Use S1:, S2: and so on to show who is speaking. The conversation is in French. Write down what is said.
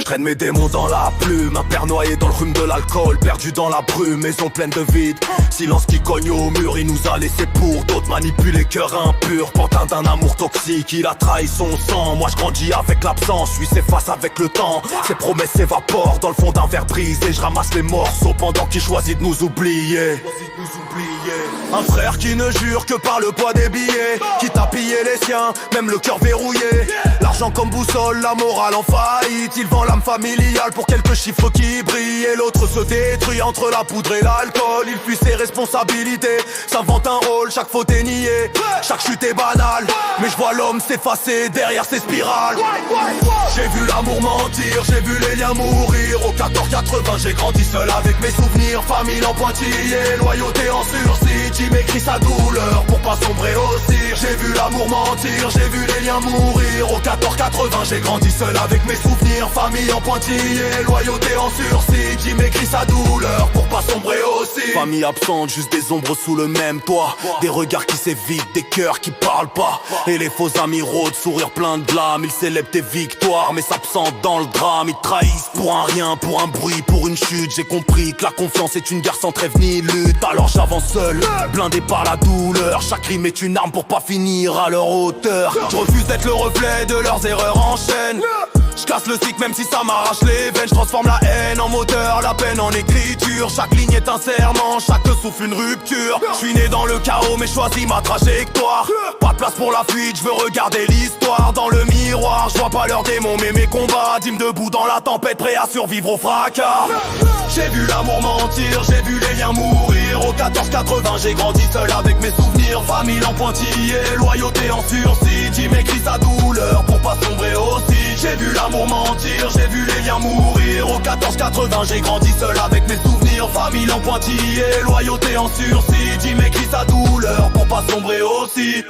S1: traîne mes démons dans la plume. Un père noyé dans le rhume de l'alcool, perdu dans la brume, maison pleine de vide. Silence qui cogne au mur, il nous a laissé pour d'autres manipulés, cœur impur. Pantin d'un amour toxique, il a trahi son sang. Moi je grandis avec l'absence, lui s'efface avec le temps. Ses promesses s'évaporent dans le fond d'un verre brisé. Je ramasse les morceaux pendant qu'il choisit de nous oublier. Un frère qui ne jure que par le poids des billets, qui t'a pillé les siens, même le cœur verrouillé. L'argent comme boussole, la morale en faillite. Il vend l'âme familiale pour quelques chiffres qui brillent. Et l'autre se détruit entre la poudre et l'alcool. Il fuit ses responsabilités, s'invente un rôle, chaque faute est niée, chaque chute est banale. Mais je vois l'homme s'effacer derrière ses spirales. J'ai vu l'amour mentir, j'ai vu les liens mourir. Au 14-80 j'ai grandi seul avec mes souvenirs. Famille en pointillé, loyauté en sursis. Jim écrit sa douleur pour pas sombrer au cire. J'ai vu l'amour mentir, j'ai vu les liens mourir. Au 14-80 j'ai grandi seul avec mes souvenirs. Famille en pointillé, loyauté en sursis. Jim écrit sa douleur pour pas sombrer au cire. Famille absente, juste des ombres sous le même toit. Des regards qui s'évitent, des cœurs qui parlent pas. Et les faux amis rôdent, sourire plein de blâme. Ils célèbrent tes victoires mais s'absentent dans le drame. Ils te trahissent pour un rien, pour un bruit, pour une chute. J'ai compris que la confiance est une guerre sans trêve ni lutte. Alors j'avance seul, blindé par la douleur. Chaque rime est une arme pour pas finir à leur hauteur. Je refuse d'être le reflet de leurs erreurs en chaîne. Je casse le cycle même si ça m'arrache les veines. Je transforme la haine en moteur, la peine en écriture. Chaque ligne est un serment, chaque souffle une rupture. Je suis né dans le chaos mais choisis ma trajectoire. Pas de place pour la fuite, je veux regarder l'histoire dans le miroir. Je vois pas leurs démons mais mes combats. Dîme debout dans la tempête, prêt à survivre au fracas. J'ai vu l'amour mentir, j'ai vu les liens mourir. Au 14-80 j'ai grandi seul avec mes souvenirs. Famille en pointillé, loyauté en sursis. Jim écrit sa douleur pour pas sombrer aussi. J'ai vu l'amour mentir, j'ai vu les liens mourir. Au 14-80 j'ai grandi seul avec mes souvenirs. Famille en pointillé, loyauté en sursis. Jim écrit sa douleur pour pas sombrer aussi.